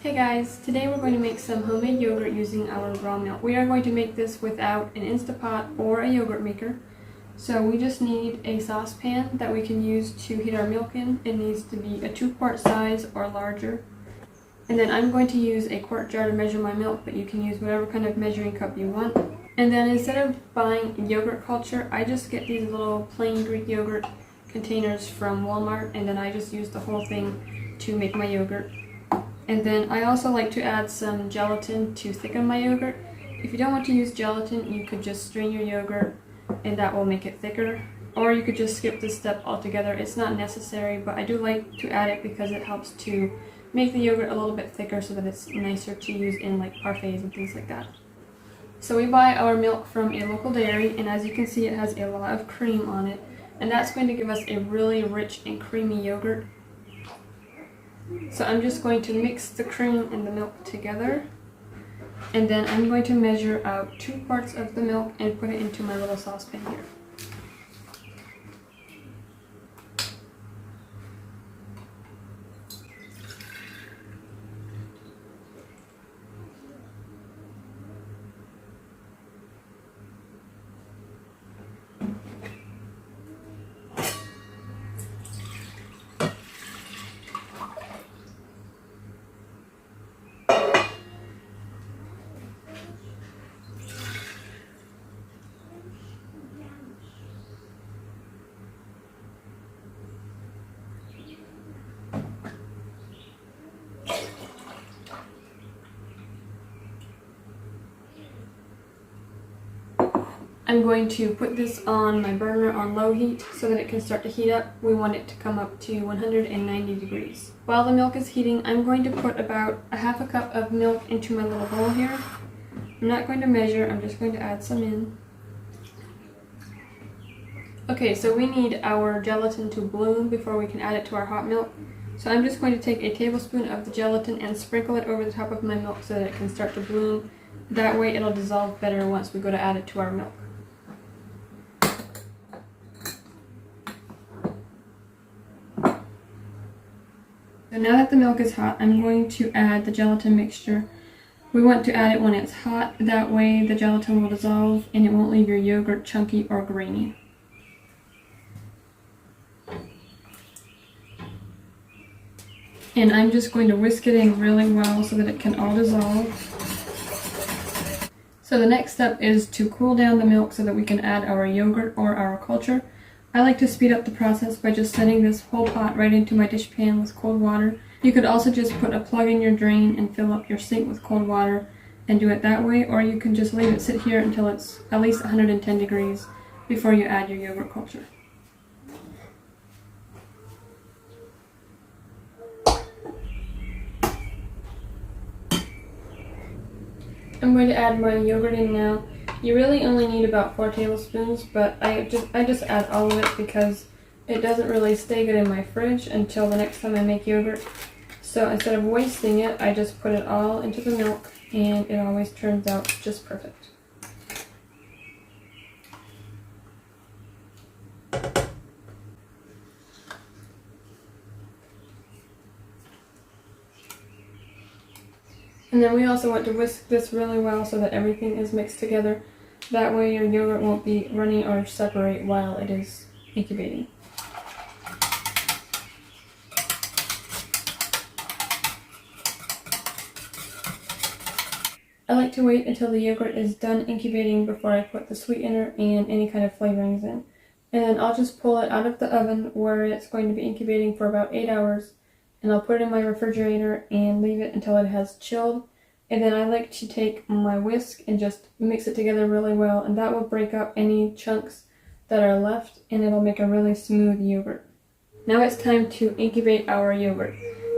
Hey guys, today we're going to make some homemade yogurt using our raw milk. We are going to make this without an Instapot or a yogurt maker. So we just need a saucepan that we can use to heat our milk in. It needs to be a 2-quart size or larger. And then I'm going to use a quart jar to measure my milk, but you can use whatever kind of measuring cup you want. And then instead of buying yogurt culture, I just get these little plain Greek yogurt containers from Walmart, and then I just use the whole thing to make my yogurt. And then I also like to add some gelatin to thicken my yogurt. If you don't want to use gelatin, you could just strain your yogurt and that will make it thicker. Or you could just skip this step altogether. It's not necessary, but I do like to add it because it helps to make the yogurt a little bit thicker so that it's nicer to use in like parfaits and things like that. So we buy our milk from a local dairy, and as you can see it has a lot of cream on it, and that's going to give us a really rich and creamy yogurt. So I'm just going to mix the cream and the milk together, and then I'm going to measure out 2 quarts of the milk and put it into my little saucepan here. I'm going to put this on my burner on low heat so that it can start to heat up. We want it to come up to 190 degrees. While the milk is heating, I'm going to put about a half a cup of milk into my little bowl here. I'm not going to measure, I'm just going to add some in. Okay, so we need our gelatin to bloom before we can add it to our hot milk. So I'm just going to take a tablespoon of the gelatin and sprinkle it over the top of my milk so that it can start to bloom. That way it'll dissolve better once we go to add it to our milk. So now that the milk is hot, I'm going to add the gelatin mixture. We want to add it when it's hot, that way the gelatin will dissolve and it won't leave your yogurt chunky or grainy. And I'm just going to whisk it in really well so that it can all dissolve. So the next step is to cool down the milk so that we can add our yogurt or our culture. I like to speed up the process by just setting this whole pot right into my dish pan with cold water. You could also just put a plug in your drain and fill up your sink with cold water and do it that way, or you can just leave it sit here until it's at least 110 degrees before you add your yogurt culture. I'm going to add my yogurt in now. You really only need about 4 tablespoons, but I just add all of it because it doesn't really stay good in my fridge until the next time I make yogurt. So instead of wasting it, I just put it all into the milk and it always turns out just perfect. And then we also want to whisk this really well so that everything is mixed together. That way your yogurt won't be runny or separate while it is incubating. I like to wait until the yogurt is done incubating before I put the sweetener and any kind of flavorings in. And then I'll just pull it out of the oven where it's going to be incubating for about 8 hours. And I'll put it in my refrigerator and leave it until it has chilled. And then I like to take my whisk and just mix it together really well, and that will break up any chunks that are left and it'll make a really smooth yogurt. Now it's time to incubate our yogurt.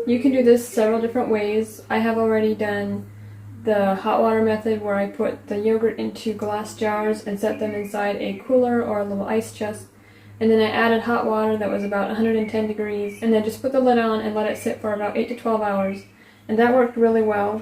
You can do this several different ways. I have already done the hot water method where I put the yogurt into glass jars and set them inside a cooler or a little ice chest. And then I added hot water that was about 110 degrees, and then just put the lid on and let it sit for about 8 to 12 hours. And that worked really well.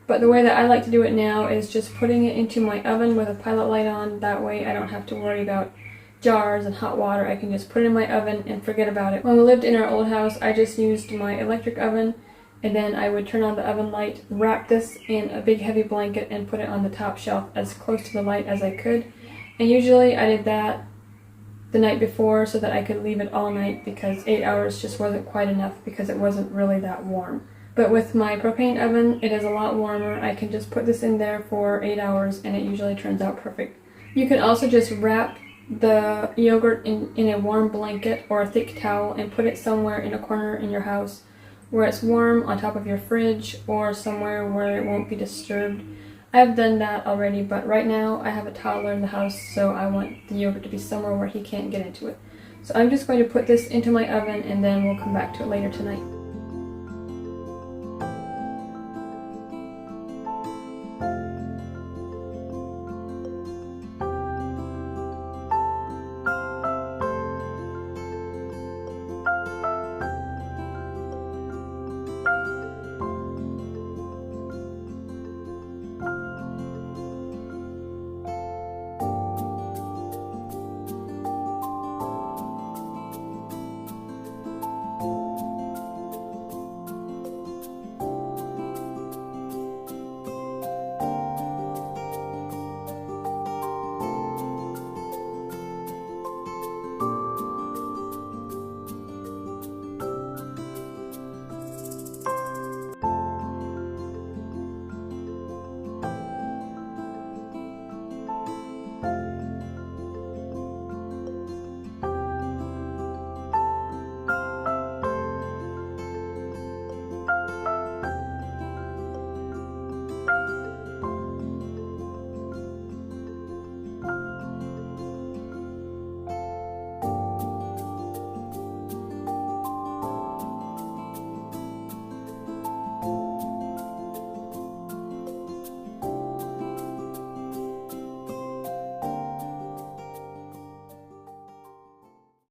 But the way that I like to do it now is just putting it into my oven with a pilot light on. That way I don't have to worry about jars and hot water. I can just put it in my oven and forget about it. When we lived in our old house, I just used my electric oven, and then I would turn on the oven light, wrap this in a big heavy blanket, and put it on the top shelf as close to the light as I could. And usually I did that the night before so that I could leave it all night, because 8 hours just wasn't quite enough because it wasn't really that warm. But with my propane oven, it is a lot warmer. I can just put this in there for 8 hours and it usually turns out perfect. You can also just wrap the yogurt in a warm blanket or a thick towel and put it somewhere in a corner in your house where it's warm, on top of your fridge, or somewhere where it won't be disturbed. I've done that already, but right now I have a toddler in the house, so I want the yogurt to be somewhere where he can't get into it. So I'm just going to put this into my oven and then we'll come back to it later tonight.